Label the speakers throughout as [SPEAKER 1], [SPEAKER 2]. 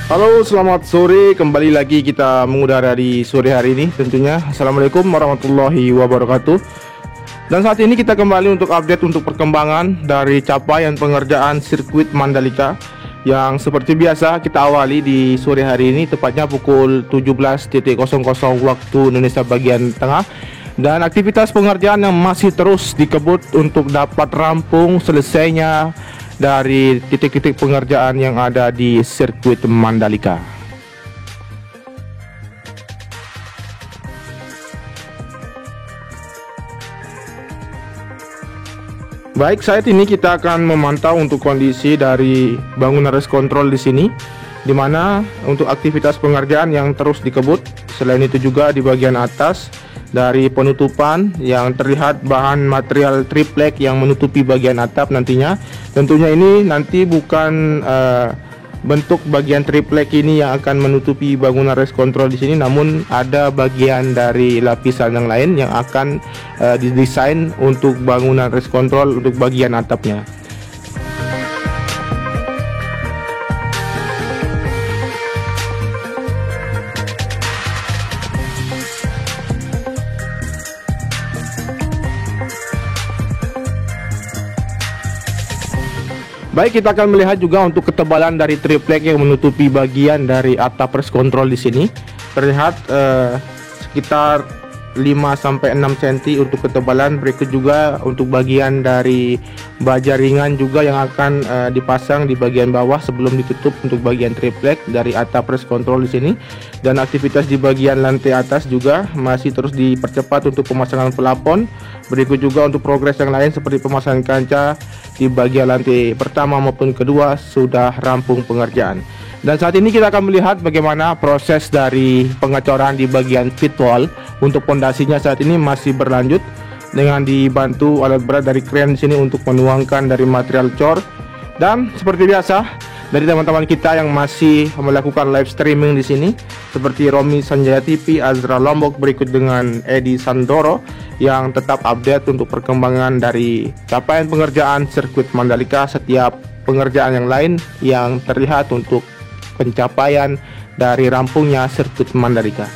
[SPEAKER 1] Halo, selamat sore. Kembali lagi kita mengudara di sore hari ini tentunya. Assalamualaikum warahmatullahi wabarakatuh. Dan saat ini kita kembali untuk update untuk perkembangan dari capaian pengerjaan sirkuit Mandalika, yang seperti biasa kita awali di sore hari ini tepatnya pukul 17.00 waktu Indonesia bagian tengah. Dan aktivitas pengerjaan yang masih terus dikebut untuk dapat rampung selesainya dari titik-titik pengerjaan yang ada di sirkuit Mandalika. Baik, saat ini kita akan memantau untuk kondisi dari bangunan race control di sini, di mana untuk aktivitas pengerjaan yang terus dikebut. Selain itu juga di bagian atas dari penutupan yang terlihat bahan material triplek yang menutupi bagian atap nantinya. Tentunya ini nanti bukan bentuk bagian triplek ini yang akan menutupi bangunan race control di sini, namun ada bagian dari lapisan yang lain yang akan didesain untuk bangunan race control untuk bagian atapnya. Baik, kita akan melihat juga untuk ketebalan dari triplek yang menutupi bagian dari atap race control di sini. Terlihat sekitar 5-6 cm untuk ketebalan. Berikut juga untuk bagian dari baja ringan juga yang akan dipasang di bagian bawah sebelum ditutup untuk bagian triplek dari atap race control di sini. Dan aktivitas di bagian lantai atas juga masih terus dipercepat untuk pemasangan pelapon. Berikut juga untuk progres yang lain seperti pemasangan kaca di bagian lantai pertama maupun kedua sudah rampung pengerjaan. Dan saat ini kita akan melihat bagaimana proses dari pengecoran di bagian pit wall. Untuk pondasinya saat ini masih berlanjut dengan dibantu alat berat dari kren di sini untuk menuangkan dari material cor. Dan seperti biasa dari teman-teman kita yang masih melakukan live streaming di sini seperti Romi Sanjaya TV, Azra Lombok, berikut dengan Edi Sandoro yang tetap update untuk perkembangan dari capaian pengerjaan sirkuit Mandalika. Setiap pengerjaan yang lain yang terlihat untuk pencapaian dari rampungnya sirkuit Mandalika.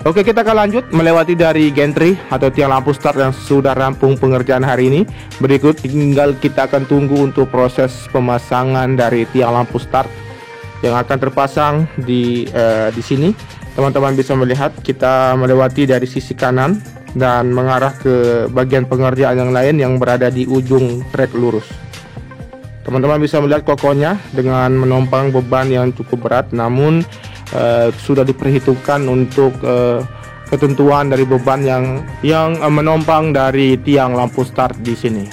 [SPEAKER 1] Oke, kita akan lanjut melewati dari gantry atau tiang lampu start yang sudah rampung pengerjaan hari ini. Berikut tinggal kita akan tunggu untuk proses pemasangan dari tiang lampu start yang akan terpasang di sini. Teman-teman bisa melihat kita melewati dari sisi kanan dan mengarah ke bagian pengerjaan yang lain yang berada di ujung trek lurus. Teman-teman bisa melihat kokohnya dengan menompang beban yang cukup berat, namun sudah diperhitungkan untuk ketentuan dari beban yang menompang dari tiang lampu start di sini.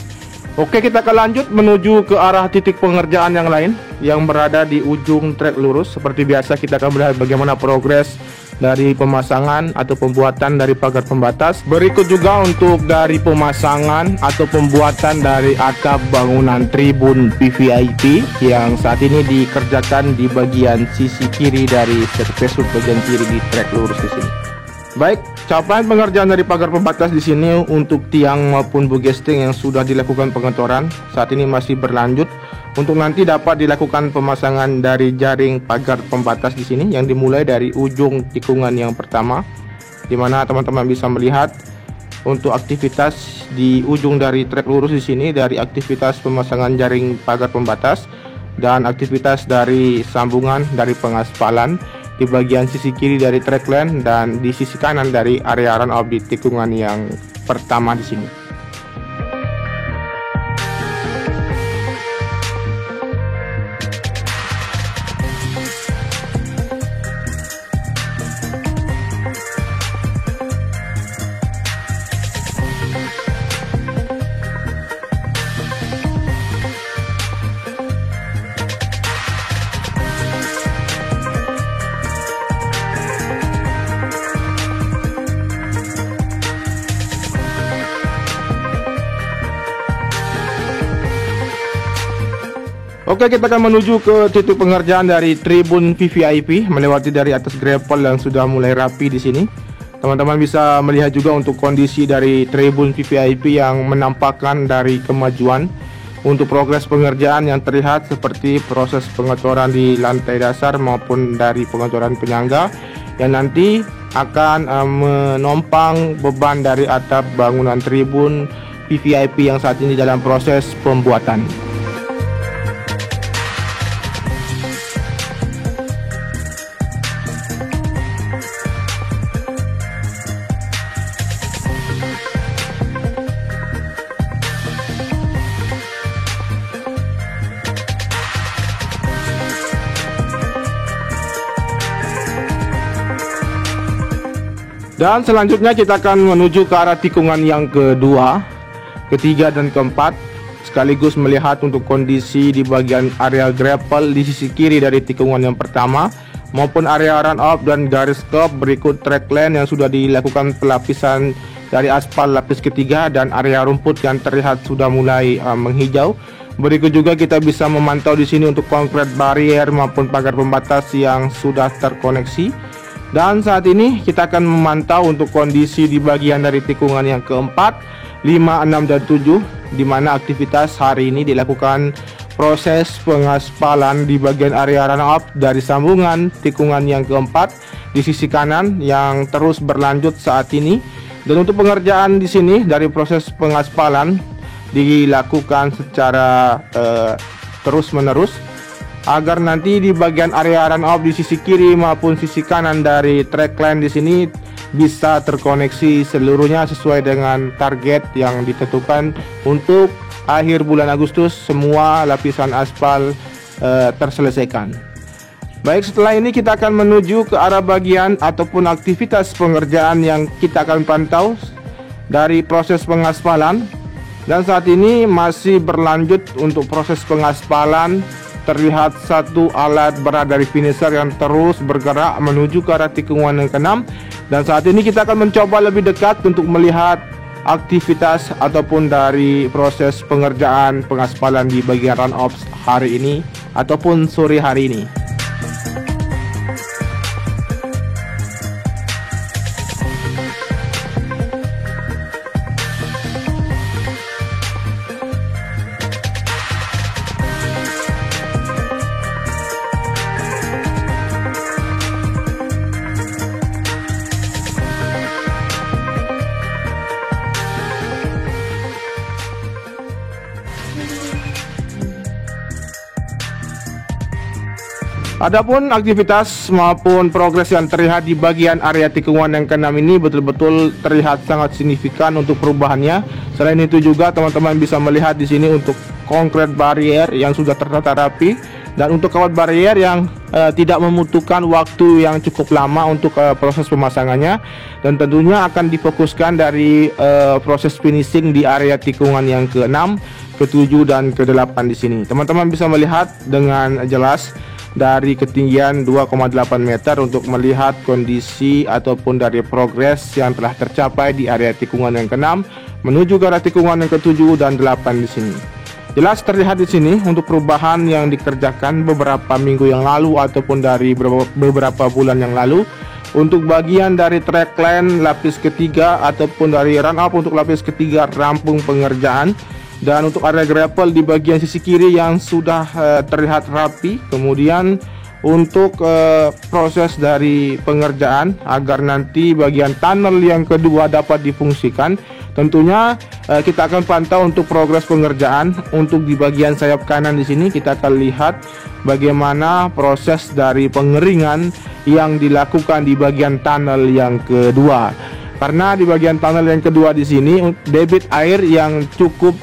[SPEAKER 1] Oke, kita akan lanjut menuju ke arah titik pengerjaan yang lain yang berada di ujung trek lurus. Seperti biasa kita akan melihat bagaimana progres dari pemasangan atau pembuatan dari pagar pembatas. Berikut juga untuk dari pemasangan atau pembuatan dari atap bangunan tribun VVIP yang saat ini dikerjakan di bagian sisi kiri dari surface bagian kiri di trek lurus di sini. Baik, capaian pengerjaan dari pagar pembatas di sini untuk tiang maupun bugesting yang sudah dilakukan pengecoran saat ini masih berlanjut. Untuk nanti dapat dilakukan pemasangan dari jaring pagar pembatas di sini yang dimulai dari ujung tikungan yang pertama, di mana teman-teman bisa melihat untuk aktivitas di ujung dari trek lurus di sini dari aktivitas pemasangan jaring pagar pembatas dan aktivitas dari sambungan dari pengaspalan di bagian sisi kiri dari trek lane dan di sisi kanan dari area run off di tikungan yang pertama di sini. Oke, kita akan menuju ke titik pengerjaan dari tribun VVIP melewati dari atas gravel yang sudah mulai rapi di sini. Teman-teman bisa melihat juga untuk kondisi dari tribun VVIP yang menampakkan dari kemajuan untuk progres pengerjaan yang terlihat seperti proses pengecoran di lantai dasar maupun dari pengecoran penyangga yang nanti akan menompang beban dari atap bangunan tribun VVIP yang saat ini dalam proses pembuatan. Dan selanjutnya kita akan menuju ke arah tikungan yang kedua, ketiga dan keempat, sekaligus melihat untuk kondisi di bagian area gravel di sisi kiri dari tikungan yang pertama maupun area run off dan garis stop berikut track lane yang sudah dilakukan pelapisan dari aspal lapis ketiga dan area rumput yang terlihat sudah mulai menghijau. Berikut juga kita bisa memantau di sini untuk konkret barrier maupun pagar pembatas yang sudah terkoneksi. Dan saat ini kita akan memantau untuk kondisi di bagian dari tikungan yang keempat, 5, 6, dan 7, di mana aktivitas hari ini dilakukan proses pengaspalan di bagian area run-off dari sambungan tikungan yang keempat di sisi kanan yang terus berlanjut saat ini. Dan untuk pengerjaan di sini dari proses pengaspalan dilakukan secara terus-menerus agar nanti di bagian area run off di sisi kiri maupun sisi kanan dari track line di sini bisa terkoneksi seluruhnya sesuai dengan target yang ditentukan untuk akhir bulan Agustus semua lapisan aspal terselesaikan. Baik, setelah ini kita akan menuju ke arah bagian ataupun aktivitas pengerjaan yang kita akan pantau dari proses pengaspalan. Dan saat ini masih berlanjut untuk proses pengaspalan. Terlihat satu alat berat dari finisher yang terus bergerak menuju ke arah tikungan yang ke-6. Dan saat ini kita akan mencoba lebih dekat untuk melihat aktivitas ataupun dari proses pengerjaan pengaspalan di bagian run off hari ini ataupun sore hari ini. Adapun aktivitas maupun progres yang terlihat di bagian area tikungan yang ke-6 ini betul-betul terlihat sangat signifikan untuk perubahannya. Selain itu juga teman-teman bisa melihat di sini untuk konkret barrier yang sudah tertata rapi dan untuk kawat barrier yang tidak membutuhkan waktu yang cukup lama untuk proses pemasangannya, dan tentunya akan difokuskan dari proses finishing di area tikungan yang ke-6, ke-7 dan ke-8 di sini. Teman-teman bisa melihat dengan jelas dari ketinggian 2,8 meter untuk melihat kondisi ataupun dari progres yang telah tercapai di area tikungan yang ke-6 menuju ke arah tikungan yang ke-7 dan 8 di sini. Jelas terlihat di sini untuk perubahan yang dikerjakan beberapa minggu yang lalu ataupun dari beberapa bulan yang lalu untuk bagian dari track line lapis ketiga ataupun dari run up untuk lapis ketiga rampung pengerjaan. Dan untuk area gravel di bagian sisi kiri yang sudah terlihat rapi. Kemudian untuk proses dari pengerjaan agar nanti bagian tunnel yang kedua dapat difungsikan, tentunya kita akan pantau untuk progres pengerjaan. Untuk di bagian sayap kanan di sini kita akan lihat bagaimana proses dari pengeringan yang dilakukan di bagian tunnel yang kedua. Karena di bagian tunnel yang kedua di sini debit air yang cukup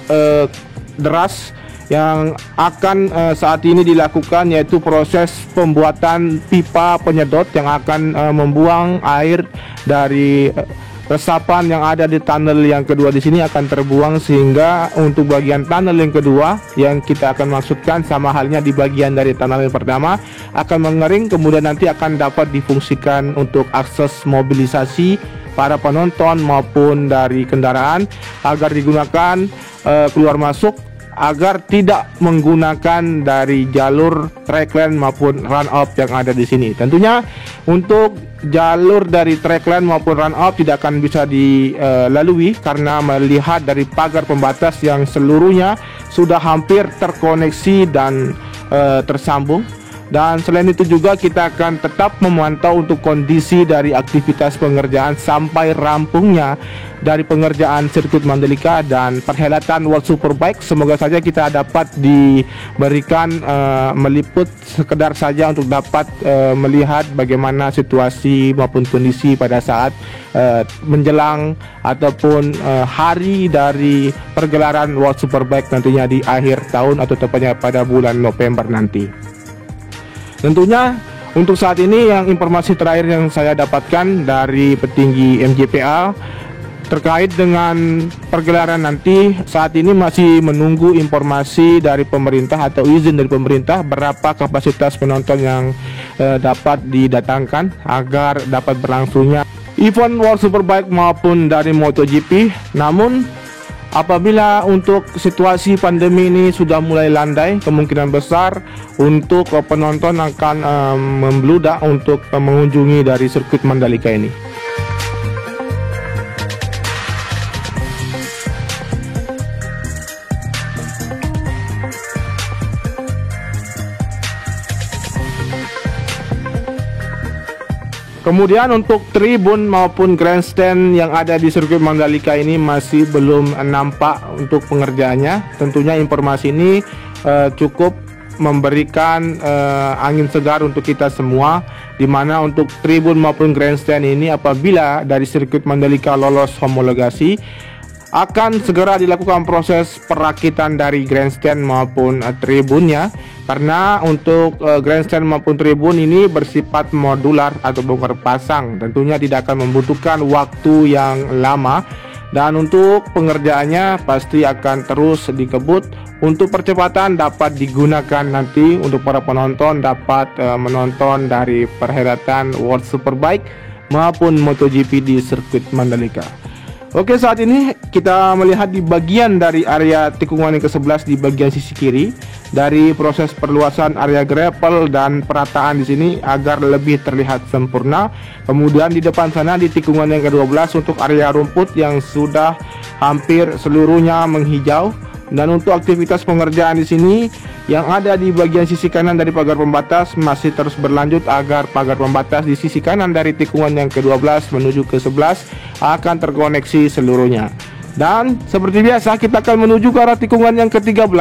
[SPEAKER 1] deras yang akan saat ini dilakukan, yaitu proses pembuatan pipa penyedot yang akan membuang air dari resapan yang ada di tunnel yang kedua di sini akan terbuang, sehingga untuk bagian tunnel yang kedua yang kita akan maksudkan sama halnya di bagian dari tunnel yang pertama akan mengering, kemudian nanti akan dapat difungsikan untuk akses mobilisasi para penonton maupun dari kendaraan agar digunakan keluar masuk agar tidak menggunakan dari jalur trackline maupun run off yang ada di sini. Tentunya untuk jalur dari trackline maupun run off tidak akan bisa dilalui karena melihat dari pagar pembatas yang seluruhnya sudah hampir terkoneksi dan tersambung. Dan selain itu juga kita akan tetap memantau untuk kondisi dari aktivitas pengerjaan sampai rampungnya dari pengerjaan sirkuit Mandalika dan perhelatan World Superbike. Semoga saja kita dapat diberikan meliput sekedar saja untuk dapat melihat bagaimana situasi maupun kondisi pada saat menjelang ataupun hari dari pergelaran World Superbike nantinya di akhir tahun atau tepatnya pada bulan November nanti. Tentunya untuk saat ini yang informasi terakhir yang saya dapatkan dari petinggi MGPA terkait dengan pergelaran nanti, saat ini masih menunggu informasi dari pemerintah atau izin dari pemerintah berapa kapasitas penonton yang dapat didatangkan agar dapat berlangsungnya event World Superbike maupun dari MotoGP. Namun apabila untuk situasi pandemi ini sudah mulai landai, kemungkinan besar untuk penonton akan membludak untuk mengunjungi dari sirkuit Mandalika ini. Kemudian untuk tribun maupun grandstand yang ada di sirkuit Mandalika ini masih belum nampak untuk pengerjaannya. Tentunya informasi ini cukup memberikan angin segar untuk kita semua, di mana untuk tribun maupun grandstand ini apabila dari sirkuit Mandalika lolos homologasi, akan segera dilakukan proses perakitan dari grandstand maupun tribunnya, karena untuk grandstand maupun tribun ini bersifat modular atau bongkar pasang, tentunya tidak akan membutuhkan waktu yang lama, dan untuk pengerjaannya pasti akan terus dikebut untuk percepatan dapat digunakan nanti untuk para penonton dapat menonton dari perhelatan World Superbike maupun MotoGP di sirkuit Mandalika. Oke, saat ini kita melihat di bagian dari area tikungan yang ke-11 di bagian sisi kiri dari proses perluasan area gravel dan perataan di sini agar lebih terlihat sempurna. Kemudian di depan sana di tikungan yang ke-12 untuk area rumput yang sudah hampir seluruhnya menghijau. Dan untuk aktivitas pengerjaan di sini yang ada di bagian sisi kanan dari pagar pembatas masih terus berlanjut agar pagar pembatas di sisi kanan dari tikungan yang ke-12 menuju ke-11 akan terkoneksi seluruhnya. Dan seperti biasa kita akan menuju ke arah tikungan yang ke-13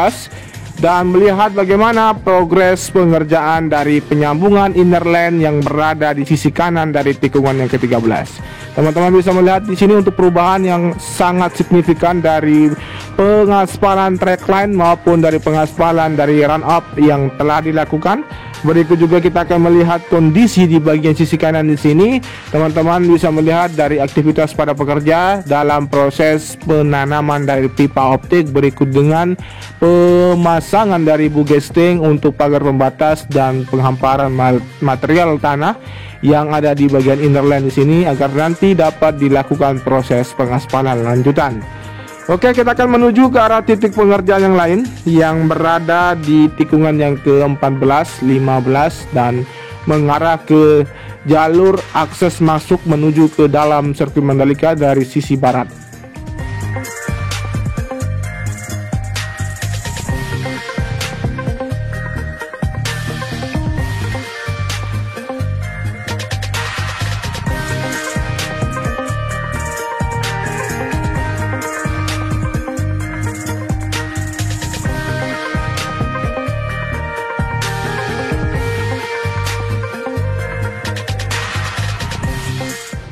[SPEAKER 1] dan melihat bagaimana progres pengerjaan dari penyambungan inner lane yang berada di sisi kanan dari tikungan yang ke-13. Teman-teman bisa melihat di sini untuk perubahan yang sangat signifikan dari pengaspalan trackline maupun dari pengaspalan dari run up yang telah dilakukan. Berikut juga kita akan melihat kondisi di bagian sisi kanan di sini. Teman-teman bisa melihat dari aktivitas para pekerja dalam proses penanaman dari pipa optik, berikut dengan pemasangan dari bugesting untuk pagar pembatas dan penghamparan material tanah yang ada di bagian inner lane di sini agar nanti dapat dilakukan proses pengaspalan lanjutan. Oke, kita akan menuju ke arah titik pengerjaan yang lain yang berada di tikungan yang ke-14, 15 dan mengarah ke jalur akses masuk menuju ke dalam sirkuit Mandalika dari sisi barat.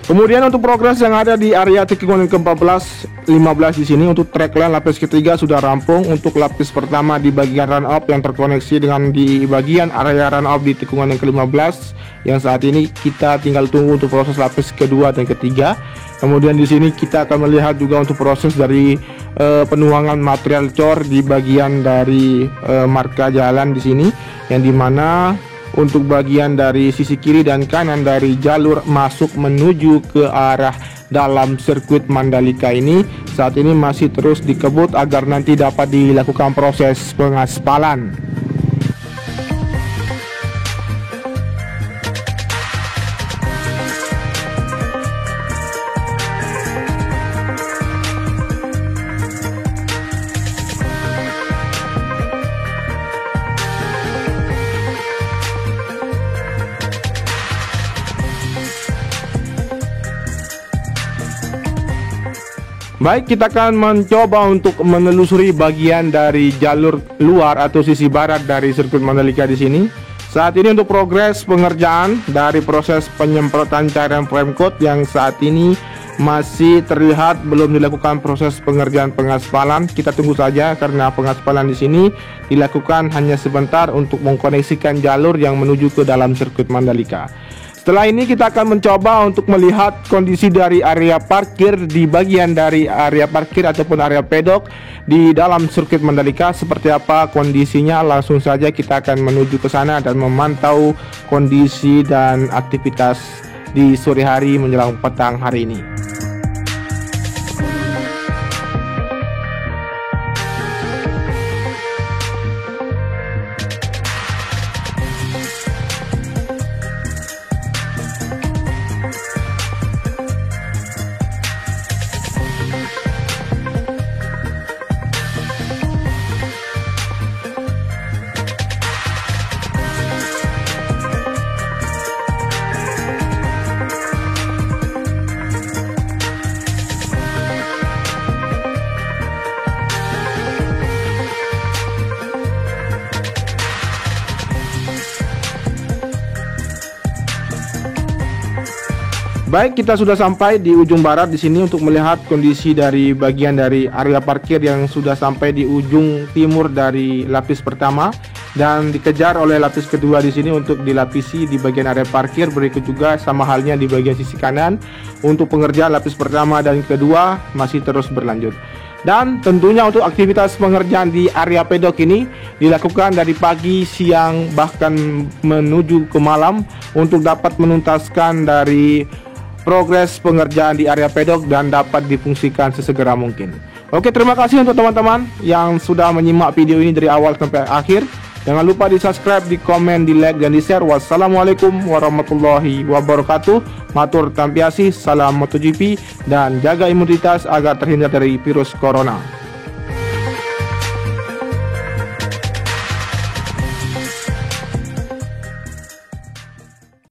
[SPEAKER 1] Kemudian untuk progres yang ada di area tikungan yang ke-14, 15 di sini untuk trackline lapis ketiga sudah rampung. Untuk lapis pertama di bagian run up yang terkoneksi dengan di bagian area run up di tikungan yang ke-15 yang saat ini kita tinggal tunggu untuk proses lapis kedua dan ketiga. Kemudian di sini kita akan melihat juga untuk proses dari penuangan material cor di bagian dari marka jalan di sini, yang dimana untuk bagian dari sisi kiri dan kanan dari jalur masuk menuju ke arah dalam sirkuit Mandalika ini saat ini masih terus dikebut agar nanti dapat dilakukan proses pengaspalan. Baik, kita akan mencoba untuk menelusuri bagian dari jalur luar atau sisi barat dari sirkuit Mandalika di sini. Saat ini untuk progres pengerjaan dari proses penyemprotan cairan prime coat yang saat ini masih terlihat belum dilakukan proses pengerjaan pengaspalan. Kita tunggu saja karena pengaspalan di sini dilakukan hanya sebentar untuk mengkoneksikan jalur yang menuju ke dalam sirkuit Mandalika. Setelah ini kita akan mencoba untuk melihat kondisi dari area parkir di bagian dari area parkir ataupun area pedok di dalam sirkuit Mandalika seperti apa kondisinya. Langsung saja kita akan menuju ke sana dan memantau kondisi dan aktivitas di sore hari menjelang petang hari ini. Baik, kita sudah sampai di ujung barat di sini untuk melihat kondisi dari bagian dari area parkir yang sudah sampai di ujung timur dari lapis pertama dan dikejar oleh lapis kedua di sini untuk dilapisi di bagian area parkir. Berikut juga sama halnya di bagian sisi kanan untuk pengerjaan lapis pertama dan kedua masih terus berlanjut. Dan tentunya untuk aktivitas pengerjaan di area pedok ini dilakukan dari pagi, siang, bahkan menuju ke malam untuk dapat menuntaskan dari progres pengerjaan di area pedok dan dapat difungsikan sesegera mungkin. Oke, terima kasih untuk teman-teman yang sudah menyimak video ini dari awal sampai akhir. Jangan lupa di subscribe, di komen, di like, dan di share. Wassalamualaikum warahmatullahi wabarakatuh. Matur tampiasi, salam MotoGP, dan jaga imunitas agar terhindar dari virus corona.